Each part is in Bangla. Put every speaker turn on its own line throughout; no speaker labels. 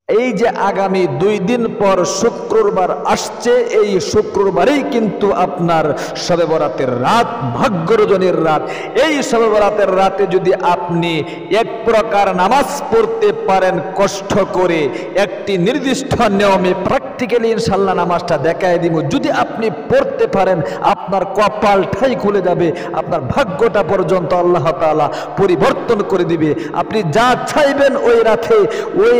এই যে আগামী 2 দিন পর শুক্রবার আসছে, এই শুক্রবারেই কিন্তু আপনার শবে বরাতের রাত, ভাগ্য রজনীর রাত। এই শবে বরাতের রাতে যদি আপনি এক প্রকার নামাজ পড়তে পারেন কষ্ট করে, একটি নির্দিষ্ট নিয়মে প্র্যাকটিক্যালি ইনশাল্লাহ নামাজটা দেখায় দিব, যদি আপনি পড়তে পারেন আপনার কপালটাই খুলে যাবে, আপনার ভাগ্যটা পর্যন্ত আল্লাহ তাআলা পরিবর্তন করে দিবে। আপনি যা চাইবেন ওই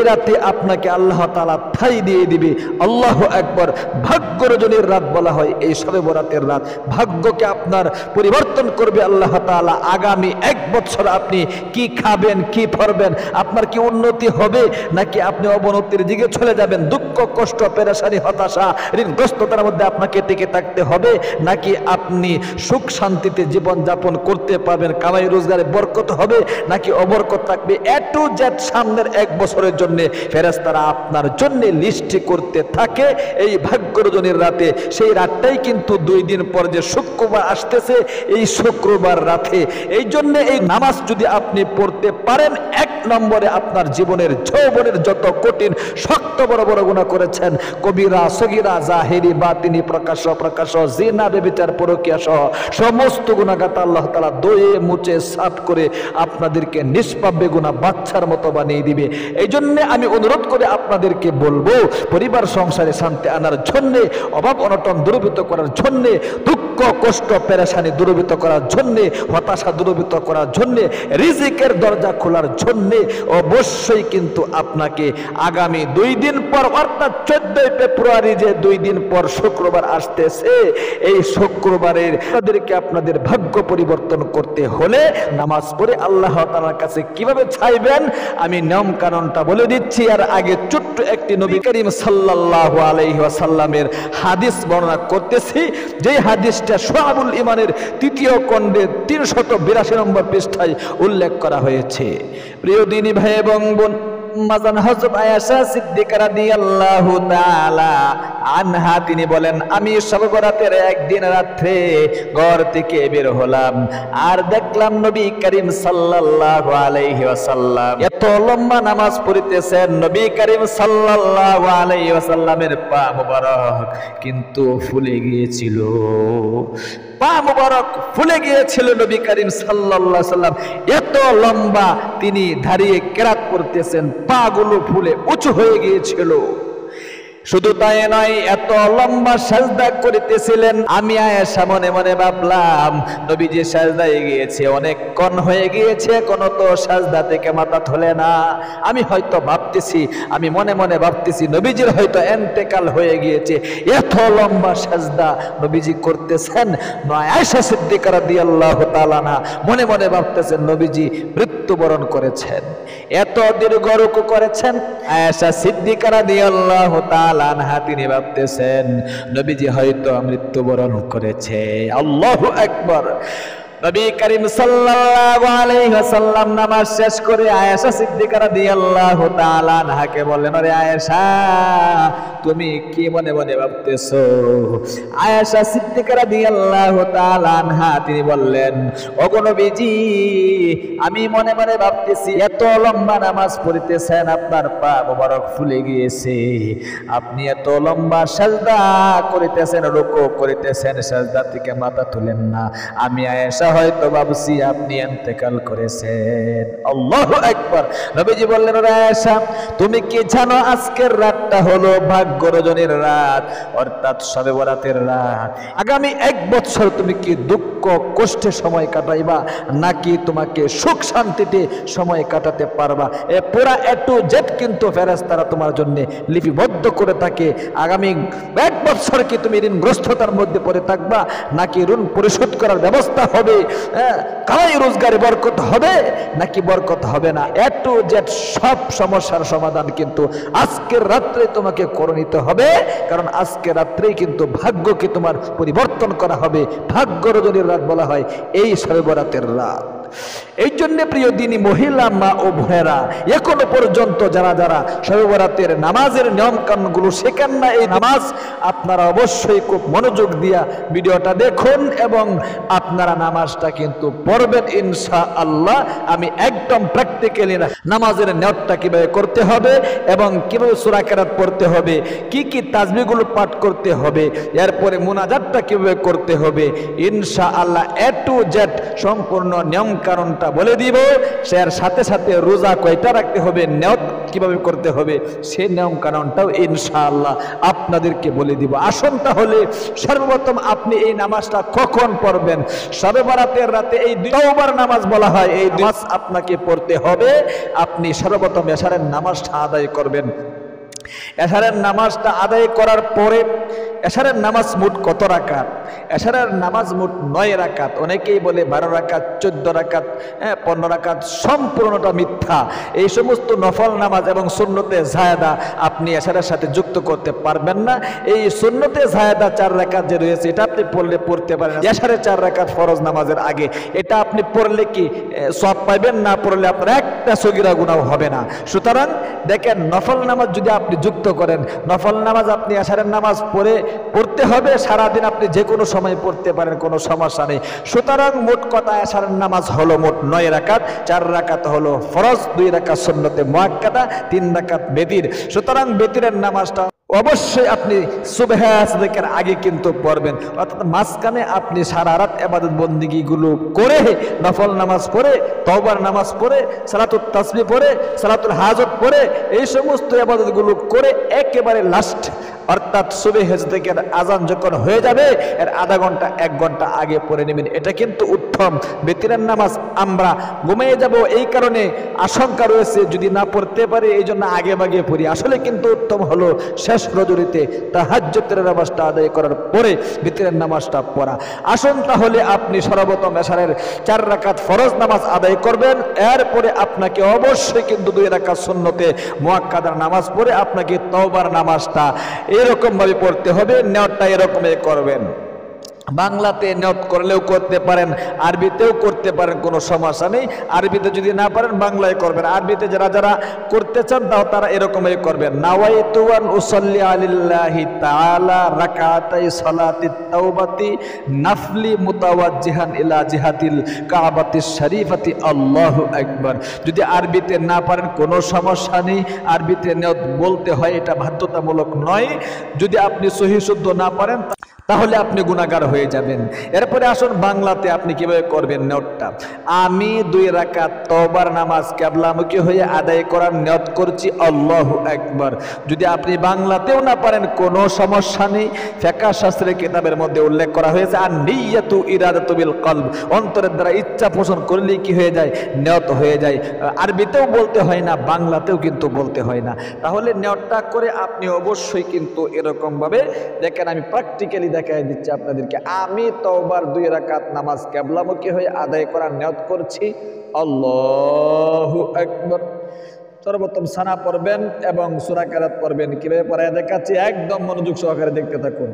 রাতে আপনাকে আল্লাহ তাআলা ঠাই দিয়ে দিবে। আল্লাহু আকবার। ভাগ্য রজনীর রাত বলা হয় এই শবে বরাতের রাত। ভাগ্যকে আপনার পরিবর্তন করবে আল্লাহ তাআলা। আগামী 1 বছর আপনি কি খাবেন, কি পরবেন, আপনার কি উন্নতি হবে নাকি আপনি অবনতির দিকে চলে যাবেন? দুঃখ, কষ্ট, পেরেশানি, হতাশা, ঋণগ্রস্ততার মধ্যে আপনাকে টিকে থাকতে হবে নাকি আপনি সুখ শান্তিতে জীবন যাপন করতে পারবেন, কামাই রোজগারে বরকত হবে নাকি অবরকত থাকবে? এ টু জেড সামনের 1 বছরের জন্য ফেরেশতারা আপনার জন্য লিস্ট করতে থাকে এই ভাগ্য রজনীর রাতে। সেই রাতটাই কিন্তু 2 দিন পর যে শুক্রবার আসতেছে, এই শুক্রবার রাতে। এই জন্য এই নামাজ যদি আপনি পড়তে পারেন, 1 নম্বরে আপনার জীবনের যৌবনের যত কঠিন শক্ত বড় বড় গুনাহ করেছেন, কবিরা সগীরা জাহেরি বাতিনি, প্রকাশ্য অপ্রকাশ্য, জিনা ব্যভিচার পরকীয়া সহ সমস্ত গুনাহগাতা আল্লাহ তাআলা দয়ে মুছে সাফ করে আপনাদেরকে নিষ্পাপ বেগুনাহ বাচ্চার মতো বানিয়ে দিবে। এই জন্য আমি অনুরোধ করে আপনাদেরকে বলবো, পরিবার সংসারে শান্তি আনার জন্যে, অভাব অনটন দূরীভূত করার জন্যে, দুঃখ কষ্ট পেরেশানি দূরীভূত করার জন্যে, হতাশা দূরীভূত করার জন্যে, রিজিকের দরজা খোলার জন্যে অবশ্যই কিন্তু আপনাকে আগামী 2 দিন পর অর্থাৎ 14 ফেব্রুয়ারি যে 2 দিন পর শুক্রবার আসতেছে, এই শুক্রবারের আপনাদের ভাগ্য পরিবর্তন করতে হলে নামাজ পড়ে আল্লাহ তাআলার কাছে কিভাবে চাইবেন আমি নিয়ম কানুনটা বলে দিচ্ছি। আর আগে ছোট্ট একটি নবী করিম সাল্লাল্লাহু আলাইহি ওয়াসাল্লামের হাদিস বর্ণনা করতেছি, যে হাদিসটা শুআবুল ঈমানের 3য় খণ্ডে 382 নম্বর পৃষ্ঠায় উল্লেখ করা হয়েছে। প্রিয় দিনী ভাই এবং বোন, মাজান হযরত আয়েশা সিদ্দিকা রাদিয়াল্লাহু তাআলা আনহা তিনি বলেন, আমি শবে বরাতের একদিন রাত্রে ঘর থেকে বের হলাম আর দেখলাম নবী করিম সাল্লাল্লাহু আলাইহি ওয়াসাল্লাম এত লম্বা নামাজ পড়িতেছেন। নবী করিম সাল্লাল্লাহু আলাইহি ওয়াসাল্লামের পা মুবারক কিন্তু ফুলে গিয়েছিল, পা মুবারক ফুলে গিয়েছিল। নবী করিম সাল্লাল্লাহু আলাইহি ওয়াসাল্লাম এত লম্বা তিনি দাঁড়িয়ে কেরাত পড়তেছেন, পা গুলো ফুলে উঁচু হয়ে গিয়েছিল। শুধু তাই নয়, এত লম্বা সাজদা করিতেছিলেন। আমি আয়েশা মনে মনে ভাবলাম, নবীজি সাজদায় গিয়েছে অনেকক্ষণ হয়ে গিয়েছে, কোনো তো সাজদা থেকে মাথা তোলে না। আমি হয়তো ভাবতেছি, আমি মনে মনে ভাবতেছি নবীজির হয়তো ইন্তেকাল হয়ে গিয়েছে, এত লম্বা সাজদা নবীজি করতেছেন। আয়েশা সিদ্দিকা রাদিয়াল্লাহু তাআলা না মনে মনে ভাবতেছেন নবীজি মৃত্যুবরণ করেছেন, এত দীর্ঘ রুকু করেছেন। আয়েশা সিদ্দিকা রাদিয়াল্লাহু তাআলা আনহা তিনি ভাবতেছেন নবীজি হয়তো মৃত্যুবরণ করেছে। আল্লাহু আকবার। নবী করিম সাল্লাল্লাহু আলাইহি ওয়াসাল্লাম নামাজ শেষ করে আয়েশা সিদ্দিকা রাদিয়াল্লাহু তাআলা আনহাকে বললেন, আরে আয়েশা তুমি কি মনে মনে ভাবতেছো? আয়েশা সিদ্দিকা রাদিয়াল্লাহু তাআলা আনহা তিনি বললেন, ওগো নবীজি আমি মনে মনে ভাবতেছি এত লম্বা নামাজ পড়িতেছেন, আপনার পা মোবারক ফুলে গিয়েছে, আপনি এত লম্বা সাজদা করিতেছেন, রুকু করিতেছেন, সাজদা থেকে মাথা তুলেন না। আমি আয়েশা হয়তো ভাবছি আপনি ইন্তেকাল করেছেন। আল্লাহু আকবার। নবীজি বললেন, ওরে আয়েশা তুমি কি জানো আজকের রাতটা হলো ভাগ্য রজনীর রাত, অর্থাৎ শবে বরাতের রাত। আগামী 1 বছর তুমি কি দুঃখ কষ্টে সময় কাটাইবা নাকি তোমাকে সুখ শান্তিতে সময় কাটাতে পারবা? এ পুরা এ টু জেড কিন্তু ফেরেশতারা তোমার জন্য লিপিবদ্ধ করে থাকে। আগামী 1 বছর কি তুমি ঋণগ্রস্ততার মধ্যে পড়ে থাকবা নাকি ঋণ পরিশোধ করার ব্যবস্থা হবে, কামাই রোজগারে বরকত হবে নাকি বরকত হবে না, এ টু জেড সব সমস্যার সমাধান কিন্তু আজকের রাত্রে তোমাকে করে নিতে হবে। কারণ আজকের রাত্রেই কিন্তু ভাগ্যকে তোমার পরিবর্তন করা হবে। ভাগ্য রজনীর রাত বলা হয় এই শবে বরাতের রাত। এই জন্য প্রিয় দিনী মহিলা মা ও বোনেরা, এখনো পর্যন্ত যারা যারা শবে বরাতের নামাজের নিয়ম কানুনগুলো শেখেন না, এই নামাজ আপনারা অবশ্যই খুব মনোযোগ দিয়া ভিডিওটা দেখুন এবং আপনারা নামাজটা কিন্তু পড়বেন ইনশাআল্লাহ। আমি একদম প্র্যাকটিক্যালি নামাজের নিয়তটা কিভাবে করতে হবে এবং কিভাবে সূরা কেরাত পড়তে হবে, কি কি তাসবিহগুলো পাঠ করতে হবে, এরপরে মুনাজাতটা কিভাবে করতে হবে, ইনশাআল্লাহ এ টু জেড সম্পূর্ণ নিয়ম কানুনটা বলে দিব। এর সাথে সাথে রোজা কয়টা রাখতে হবে, নিয়ত কিভাবে করতে হবে, সেই নিয়ম কানুনটাও ইনশাআল্লাহ আপনাদেরকে বলে দিব। আসুন তাহলে সর্বপ্রথম আপনি এই নামাজটা কখন পড়বেন? শবে বরাতের রাতে এই তওবার নামাজ বলা হয়, এই নামাজ আপনাকে পড়তে হবে। আপনি সর্বপ্রথম এশারের নামাজটা আদায় করবেন। এশারের নামাজটা আদায় করার পরে, এশারের নামাজ মোট কত রাকাত? এশারের নামাজ মোট 9 রাকাত। অনেকেই বলে 12 রাকাত, 14 রাকাত, 15 রাকাত। সম্পূর্ণটা মিথ্যা। এই সমস্ত নফল নামাজ এবং সুন্নতে জায়েদা আপনি এশারের সাথে যুক্ত করতে পারবেন না। এই সুন্নতে জায়েদা 4 রাকাত যে রয়েছে, এটা আপনি পড়তে পারেন এশারে 4 রাকাত ফরজ নামাজের আগে। এটা আপনি পড়লে কি সওয়াব পাবেন, না পড়লে আপনার একটা সগীরা গুনাহ হবে না। সুতরাং দেখেন, নফল নামাজ যদি আপনি যুক্ত করেন, নফল নামাজ আপনি এশারের নামাজ পড়তে হবে। সারাদিন আপনি যে কোনো সময় পড়তে পারেন, কোনো সমস্যা নেই। সুতরাং মোট কথা এশারের নামাজ হলো মোট 9 রাকাত। 4 রাকাত হলো ফরজ, 2 রাকাত সুন্নতে মুআক্কাদা, 3 রাকাত বেতির। সুতরাং বেতিরের নামাজটা অবশ্যই আপনি সুবহ সাদিকের আগে কিন্তু পড়বেন, অর্থাৎ মাঝখানে আপনি সারা রাত ইবাদত বন্দেগীগুলো করে, নফল নামাজ পড়ে, তওবার নামাজ পড়ে, সালাতুত তাসবিহ পড়ে, সালাতুল হাজত পড়ে, এই সমস্ত ইবাদতগুলো করে একেবারে লাস্ট অর্থাৎ সুবহ সাদিকের আজান যখন হয়ে যাবে এর আধা ঘন্টা 1 ঘন্টা আগে পড়ে নেবেন। এটা কিন্তু উত্তম। বেতিরের নামাজ আমরা ঘুমিয়ে যাব, এই কারণে আশঙ্কা রয়েছে যদি না পড়তে পারি, এই জন্য আগে ভাগে পড়ি। আসলে কিন্তু উত্তম হলো শেষ রজনীতে তাহাজ্জুদের নামাজটা আদায় করার পরে বেতিরের নামাজটা পড়া। আসুন তাহলে আপনি সর্বপ্রথম এশারের 4 রাকাত ফরজ নামাজ আদায় করবেন। এরপরে আপনাকে অবশ্যই কিন্তু 2 রাকাত সুন্নতে মুআক্কাদার নামাজ পড়ে আপনাকে তওবার নামাজটা এরকম ভাবে পড়তে হবে। নিয়তটা এরকমই করবেন। বাংলাতে নিয়ত করলেও করতে পারেন, আরবিতেও করতে পারেন, কোনো সমস্যা নেই। আরবিতে যদি না পারেন বাংলায় করবেন। আরবিতে যারা যারা করতে চান তারা এরকমই করবেন। নাওয়াইতু আন উসাল্লি আলিল্লাহি তাআলা রাকাতাই সালাতিত তাওবাতি নাফলি মুতাওয়াজ্জিহান ইলা জিহাতিল কাবাতিশ শরীফাতি আল্লাহু আকবার। যদি আরবিতে না পারেন কোনো সমস্যা নেই, আরবিতে নিয়ত বলতে হয়, এটা বাধ্যতামূলক নয়। যদি আপনি সহিহ শুদ্ধ না পারেন তাহলে আপনি গুনাহগার হয়ে যাবেন। এরপরে আসুন বাংলাতে আপনি কিভাবে করবেন নিয়তটা। আমি 2 রাকাত তওবার নামাজ কিবলামুখী হয়ে আদায় করার নিয়ত করছি, আল্লাহু আকবার। যদি আপনি বাংলাতেও না পারেন কোনো সমস্যা নেই। ফিকহ শাস্ত্রের কিতাবের মধ্যে উল্লেখ করা হয়েছে আর নিয়্যাতু ইরাদাতু বিল কলব, অন্তরের দ্বারা ইচ্ছা পোষণ করলেই কি হয়ে যায়, নিয়ত হয়ে যায়। আরবিতেও বলতে হয় না, বাংলাতেও কিন্তু বলতে হয় না। তাহলে নিয়তটা করে আপনি অবশ্যই কিন্তু এরকম ভাবে দেখেন, আমি প্র্যাকটিক্যালি দেখাই দিচ্ছি আপনাদেরকে। আমি তওবার 2 রাকাত নামাজ কিবলামুখী হয়ে আদায় করার নিয়ত করছি, আল্লাহু আকবার। সর্বপ্রথম সানা পড়বেন এবং সূরা কেরাত পড়বেন। কিভাবে পড়ায় দেখাচ্ছি, একদম মনোযোগ সহকারে দেখতে থাকুন।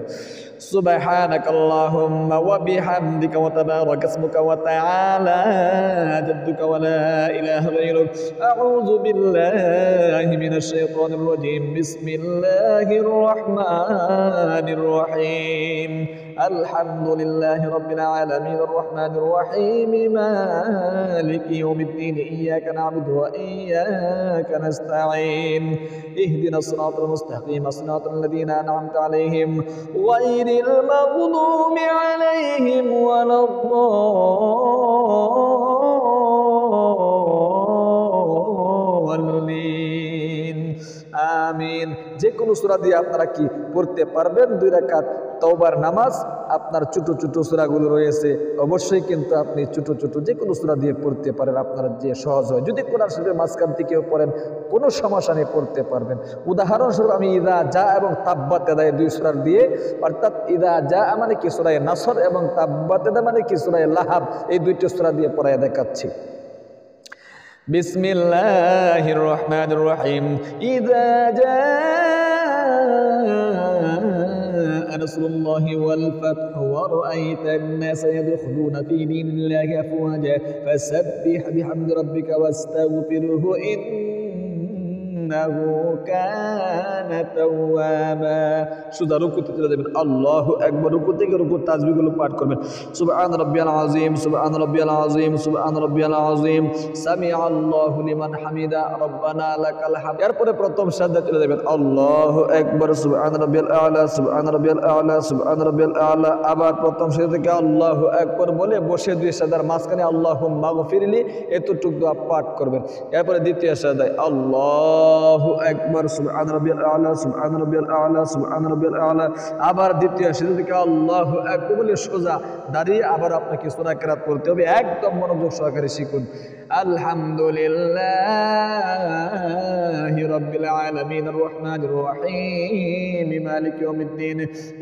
সুবহানাকাল্লাহুম্মা ওয়া বিহামদিকা ওয়া তাবারাকা ইসমুকা ওয়া তাআলা জাদ্দুকা ওয়া লা ইলাহা গায়রুক। আউযু বিল্লাহি মিনাশ শাইতানির রাজীম। বিসমিল্লাহির রাহমানির রাহিম। আলহামদুলিল্লাহি রাব্বিল আলামিনির রহমানির রহিম মালিকি ইয়াউমিদ্দিন। ইয়্যাকা না'বুদু ওয়া ইয়্যাকা নাস্তাঈন। ইহদিনাস সিরাতাল মুস্তাকিম সিরাতাল লাযীনা আন'আমতা আলাইহিম গায়রিল মাগদুবি আলাইহিম ওয়ালাদ-দাল্লিন। আমিন। যে কোনো সূরা দিয়ে আপনারা কি পড়তে পারবেন। 2 রাকাত তওবার নামাজ, আপনার ছোট ছোট সূরাগুলো রয়েছে, অবশ্যই কিন্তু আপনি ছোট ছোট যে কোনো সূরা দিয়ে পড়তে পারেন, আপনার যে সহজ হয়। যদি কোরআন শরীফের মাঝখান থেকেও পড়েন কোনো সমস্যা নেই, পড়তে পারবেন। উদাহরণস্বরূপ আমি ইদা জা এবং তাব্বাত ইয়াদা 2 সূরা দিয়ে, অর্থাৎ ইদা জা মানে কি সূরা নাসর এবং তাব্বাত ইয়াদা মানে কি সূরা লাহাব, এই 2টি সূরা দিয়ে পড়ায় দেখাচ্ছি। বিসমিল্লাহির রহমানির রহিম। ইদা জা نصر الله والفتح ورأيت الناس يدخلون في دين الله أفواجا فسبح بحمد ربك واستغفره إنه كان توابا সুদা রুকুতে চলে যাবেন আল্লাহু আকবার রুকু থেকে রুকু তাসবিহগুলো পাঠ করবেন সুবহান রাব্বিয়াল আযীম সুবহান রাব্বিয়াল আযীম সুবহান রাব্বিয়াল আযীম সামিআল্লাহু লিমান হামিদা রব্বানা লাকাল হামদ এরপরে প্রথম সাজদা চলে যাবেন আল্লাহু আকবার সুবহান রাব্বিয়াল আ'লা সুবহান রাব্বিয়াল আ'লা সুবহান রাব্বিয়াল আ'লা আবার প্রথম সাজদা থেকে আল্লাহু আকবার বলে বসে দুই সাজদার মাঝখানে আল্লাহুম্মা গফিরলি এতটুকু দোয়া পাঠ করবেন এরপরে দ্বিতীয় সাজদায় আল্লাহু আকবার সুবহান রাব্বিয়াল আ'লা সুবহান রাব্বিয়াল আ'লা সুবহান রাব্বিয়াল আ'লা আবার দ্বিতীয় সিজদা থেকে আল্লাহু আকবার বলে সোজা দাঁড়িয়ে আবার আপনাকে সূরা কিরাত পড়তে হবে একদম মনোযোগ সহকারে শিখুন আলহামদুলিল্লাহি রাব্বিল আলামিন আর রহমানির রহিম মালিকি ইয়াউমিদ্দিন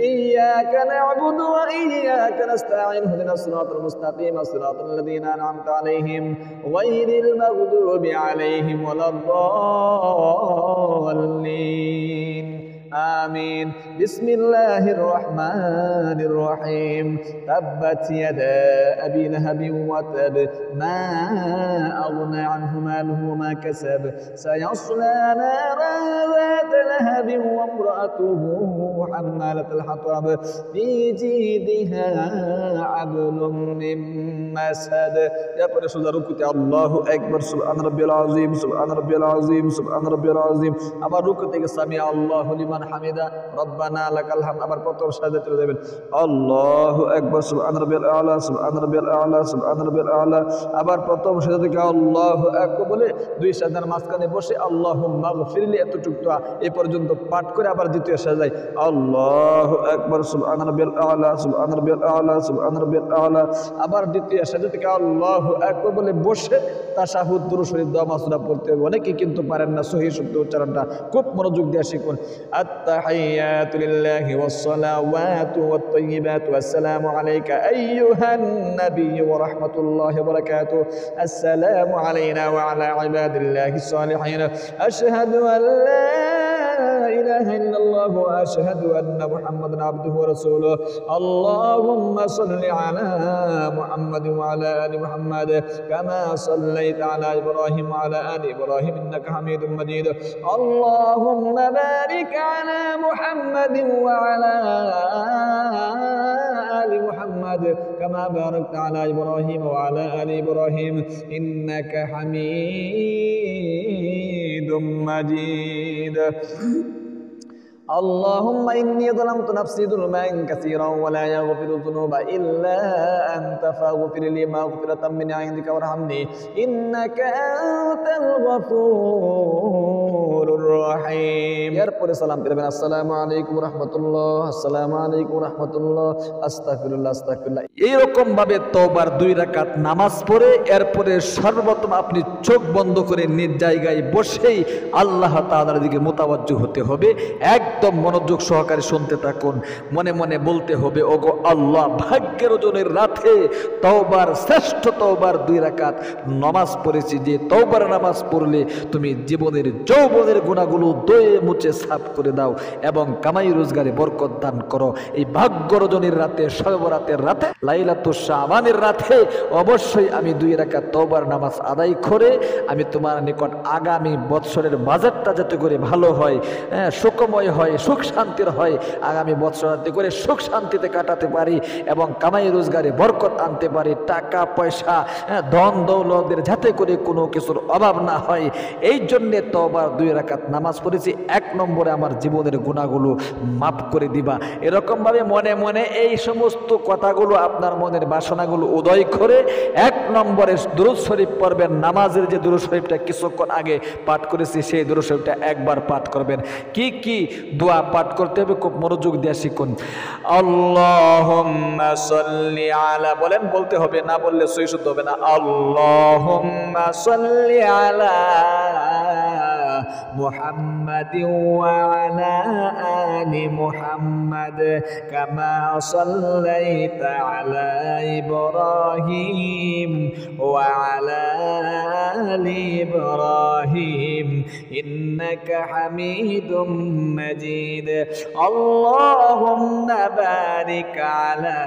ইয়্যাকা না'বুদু ওয়া ইয়্যাকা নাস্তাঈন ইহদিনাস সিরাতাল মুস্তাকিম সিরাতাল লাযীনা আন'আমতা আলাইহিম গায়রিল মাগদুবি আলাইহিম ওয়ালাদ-দাল্লিন آمين بسم الله الرحمن الرحيم تبت يدا أبي لهب وتب ما أغنى عنه ماله وما كسب سيصلى نارا ذات لهب وامرأته حمالة الحطب في جيدها حبل من مسد يا برسول ركوت الله أكبر سبحان ربي العظيم سبحان ربي العظيم سبحان ربي العظيم أبا ركوت سمع الله لمن হামিদা রব্বানা লাকাল হামদ আবার প্রথম সাজদা চলে যাবেন আল্লাহু আকবার সুবহান রাব্বিয়াল আ'লা সুবহান রাব্বিয়াল আ'লা সুবহান রাব্বিয়াল আ'লা আবার প্রথম সাজদা থেকে আল্লাহু আকবার বলে দুই সাজদার মাঝখানে বসে আল্লাহুম্মা গফিরলি এতটুকু দোয়া এই পর্যন্ত পাঠ করে আবার দ্বিতীয় সাজদায় আল্লাহু আকবার সুবহান রাব্বিয়াল আ'লা সুবহান রাব্বিয়াল আ'লা সুবহান রাব্বিয়াল আ'লা আবার দ্বিতীয় সাজদা থেকে আল্লাহু আকবার বলে বসে তাশাহুদ দুরূদ শরীফ দোয়া মাসুরা পড়তে হবে অনেকেই কিন্তু পারেন না সহিহ শুদ্ধ উচ্চারণটা খুব মনোযোগ দিয়ে শিখুন التحيات لله والصلوات والطيبات والسلام عليك أيها النبي ورحمة الله وبركاته السلام علينا وعلى عباد الله الصالحين أشهد أن لا إله إلا الله وأشهد أن محمدا عبده ورسوله اللهم صل على محمد وعلى آل محمد كما صليت على إبراهيم وعلى آل إبراهيم إنك حميد مجيد اللهم بارك على محمد وعلى آل محمد كما باركت على إبراهيم وعلى آل إبراهيم إنك حميد مجيد اللهم إني ظلمت نفسي ظلما كثيرا ولا يغفر الذنوب إلا أنت فاغفر لي مغفرة من عندك وارحمني إنك أنت الغفور الرحيم এরপরে সালাম দিবেন আসসালামু আলাইকুম রাহমাতুল্লাহ আসসালামু আলাইকুম রাহমাতুল্লাহ আস্তাগফিরুল্লাহ আস্তাগফিরুল্লাহ এইরকম ভাবে তওবার দুই রাকাত নামাজ পড়ে এরপরে সর্বপ্রথম আপনি চোখ বন্ধ করে নিজ জায়গায় বসেই আল্লাহ তাআলার দিকে মুতাওয়াজ্জহ হতে হবে একদম মনোযোগ সহকারে শুনতে থাকুন মনে মনে বলতে হবে ওগো আল্লাহ ভাগ্যের ওজনের রাতে তওবার শ্রেষ্ঠ তওবার দুই রাকাত নামাজ পড়েছি যে তওবার নামাজ পড়লে তুমি জীবনের যৌবনের গুনাহগুলো ধুয়ে মুছে সাফ করে দাও এবং কামাই রোজগারে বরকত দান করো এই ভাগ্য রজনীর রাতে শবে বরাতের রাতে লাইলাতুশ শাবানের রাতে অবশ্যই আমি দুই রাকাত তওবার নামাজ আদায় করে আমি তোমার নিকট আগামী বৎসরের বাজারটা যাতে করে ভালো হয় সুখময় হয় সুখ শান্তির হয় আগামী বছর যাতে করে সুখ শান্তিতে কাটাতে পারি এবং কামাই রোজগারে বরকত আনতে পারি টাকা পয়সা ধন দৌলতের যাতে করে কোনো কিছুর অভাব না হয় এই জন্যে তওবার দুই রাকাত নামাজ পড়েছি এক নম্বরে আমার জীবনের গুনাহগুলো মাফ করে দিবা এরকমভাবে মনে মনে এই সমস্ত কথাগুলো আপনার মনের বাসনাগুলো উদয় করে এক নম্বরে দুরূদ শরীফ পড়বেন নামাজের যে দুরূদ শরীফটা কিছুক্ষণ আগে পাঠ করেছি সেই দুরূদ শরীফটা একবার পাঠ করবেন কি কি দোয়া পাঠ করতে হবে খুব মনোযোগ দিয়ে শিখুন আল্লাহুম্মা সাল্লি আলা বলেন বলতে হবে না বললে সহি শুদ্ধ হবে না আল্লাহুম্মা সাল্লি আলা মুহাম্মাদিন ওয়া আলা আলি মুহাম্মাদ কামা সাল্লাইতা আলা ইব্রাহিম ওয়া আলা আলি ইব্রাহিম ইন্নাকা হামিদুম মাজিদ আল্লাহুম্মা বারিক আলা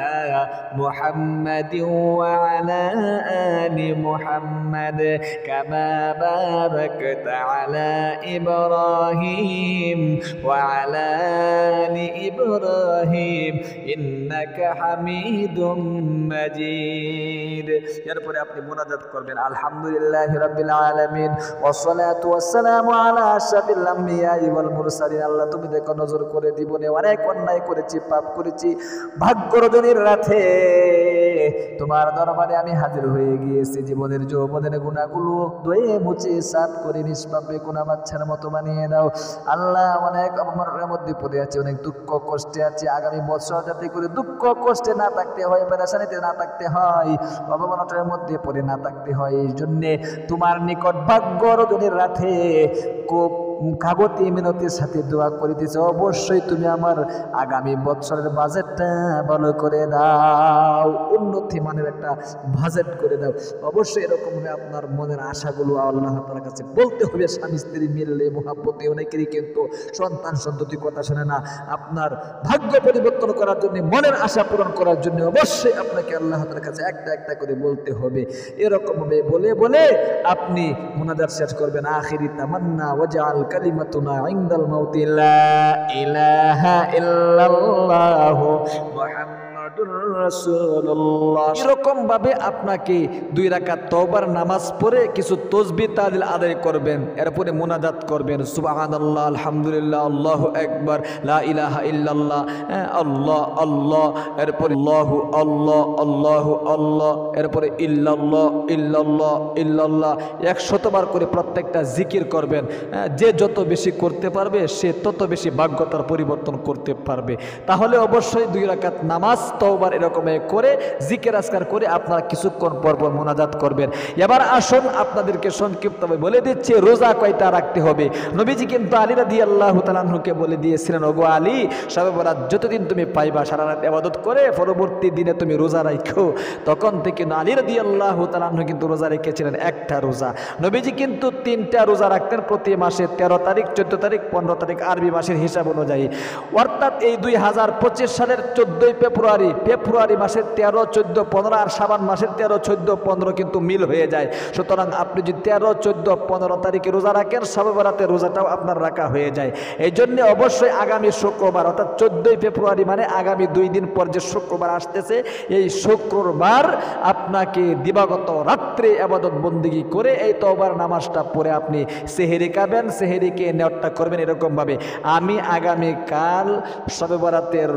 মুহাম্মাদিন ওয়া আলা আলি মুহাম্মাদ কামা বারাকতা আলা ইব্রাহিম ওয়া আলা আলি ইব্রাহিম ইন্নাকা হামিদুম মাজিদ। এরপরে আপনি মুনাজাত করবেন আলহামদুলিল্লাহি রাব্বিল আলামিন ওয়াসসালাতু ওয়াসসালামু আলা আশরাফিল আমবিয়া ওয়াল মুরসালিন। আল্লাহ তুমি দেখো নজর করে জীবনে অনেক অন্যায় করেছি, পাপ করেছি, ভাগ্য রজনীর রাতে তোমার দরবারে আমি হাজির হয়ে গিয়েছি। জীবনের যৌবনের গুনাহগুলো ধুয়ে মুছে সাফ করে নিষ্পাপ বেগুনা বাচ্চার মতো বানিয়ে দাও আল্লাহ। অনেক অপমানের মধ্যে পড়ে আছে, অনেক দুঃখ কষ্টে আছে। আগামী বছর যাতে করে দুঃখ কষ্টে না থাকতে হয়, পেরেশানিতে না থাকতে হয়, অপমানের মধ্যে পড়ে না থাকতে হয়, এই জন্যে তোমার নিকট ভাগ্য রজনীর রাতে খুব কাগতি মিনতির সাথে দোয়া করিতেছে অবশ্যই তুমি আমার আগামী বছরের বাজেটটা ভালো করে দাও, উন্নতি মানের একটা বাজেট করে দাও। অবশ্যই এরকমভাবে আপনার মনের আশাগুলো আল্লাহ তাআলার কাছে বলতে হবে। স্বামী স্ত্রী মিললে মহাব্বতে অনেকেরই কিন্তু সন্তান সন্ততি কথা শোনে না। আপনার ভাগ্য পরিবর্তন করার জন্য, মনের আশা পূরণ করার জন্য অবশ্যই আপনাকে আল্লাহ তাআলার কাছে একটা একটা করে বলতে হবে। এরকমভাবে বলে বলে আপনি মুনাজাত শেষ করবেন। আখিরি তামান্না ওয়াজআল কালিমাতুনা ইনদাল মাউতি লা ইলাহা ইল্লাল্লাহ মুহাম্মাদুর রাসূলুল্লাহ। এরকম ভাবে আপনাকে 2 রাকাত তওবার নামাজ পড়ে কিছু তাসবিহ তাহলিল আদায় করবেন। এরপরে মুনাজাত করবেন সুবহানাল্লাহ, আলহামদুলিল্লাহ, আল্লাহু আকবার, লা ইলাহা ইল্লাল্লাহ, আল্লাহ আল্লাহ, এরপরে আল্লাহু আল্লাহ, আল্লাহু আল্লাহ, এরপরে ইল্লাল্লাহ ইল্লাল্লাহ ইল্লাল্লাহ 100 বার করে প্রত্যেকটা জিকির করবেন। যে যত বেশি করতে পারবে সে তত বেশি ভাগ্যতার পরিবর্তন করতে পারবে। তাহলে অবশ্যই 2 রাকাত নামাজ তওবার এরকম করে জিকির আজকার করে আপনারা কিছুক্ষণ পর পর মুনাজাত করবেন। এবার আসুন আপনাদেরকে সংক্ষিপ্তভাবে বলে দিচ্ছি রোজা কয়টা রাখতে হবে। নবীজি কিন্তু আলী রাদিয়াল্লাহু তাআলা আনহুকে বলে দিয়েছিলেন, ওগো আলী, শবে বরাত যতদিন তুমি পাইবা সারা রাত ইবাদত করে পরবর্তী দিনে তুমি রোজা রাখো। তখন থেকে আলী রাদিয়াল্লাহু তাআলা আনহু কিন্তু রোজা রেখেছিলেন একটা রোজা। নবীজি কিন্তু 3টা রোজা রাখতেন প্রতি মাসে, 13 তারিখ, 14 তারিখ, 15 তারিখ আরবি মাসের হিসাব অনুযায়ী। অর্থাৎ এই 2025 সালের 14 ফেব্রুয়ারি মাসের 13, 14, 15 আর শাবান মাসের 13, 14, 15 কিন্তু মিল হয়ে যায়। সুতরাং আপনি যদি 13, 14, 15 তারিখে রোজা রাখেন, শবে বরাতের রোজাটাও আপনার রাখা হয়ে যায়। এই জন্য অবশ্যই আগামী শুক্রবার অর্থাৎ 14 ফেব্রুয়ারি মানে আগামী 2 দিন পর যে শুক্রবার আসতেছে, এই শুক্রবার আপনাকে দিবাগত রাত্রে ইবাদত বন্দেগী করে এই তওবার নামাজটা পড়ে আপনি সেহেরি খাবেন, সেহেরিকে নিয়তটা করবেন এরকমভাবে, আমি আগামীকাল শবে বরাতের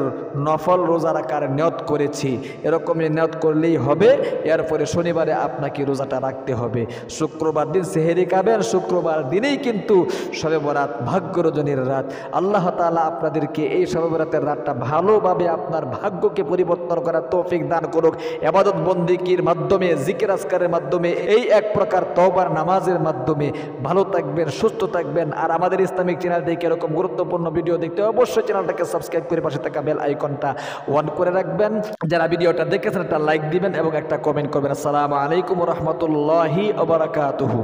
নফল রোজা রাখার নিয়ত করেছি, এরকমই নিয়ত করলেই হবে। এরপরে শনিবারে আপনাকে রোজাটা রাখতে হবে। শুক্রবার দিন সেহেরি খাবেন, শুক্রবার দিনেই কিন্তু শবে বরাত, ভাগ্য রজনীর রাত। আল্লাহ তাআলা আপনাদেরকে এই শবে বরাতের রাতটা ভালোভাবে আপনার ভাগ্যকে পরিবর্তন করার তৌফিক দান করুক। ইবাদত বন্দেগীর মাধ্যমে, জিকির আজকারের মাধ্যমে, এই এক প্রকার তওবার নামাজের মাধ্যমে ভালো থাকবেন, সুস্থ থাকবেন। আর আমাদের ইসলামিক চ্যানেল থেকে এরকম গুরুত্বপূর্ণ ভিডিও দেখতে অবশ্যই চ্যানেলটাকে সাবস্ক্রাইব করে পাশে থাকা বেল আইকনটা অন করে রাখবেন। যারা ভিডিওটা দেখেছেন একটা লাইক দিবেন এবং একটা কমেন্ট করবেন। আসসালামু আলাইকুম ওয়া রাহমাতুল্লাহি ওয়া বারাকাতুহু।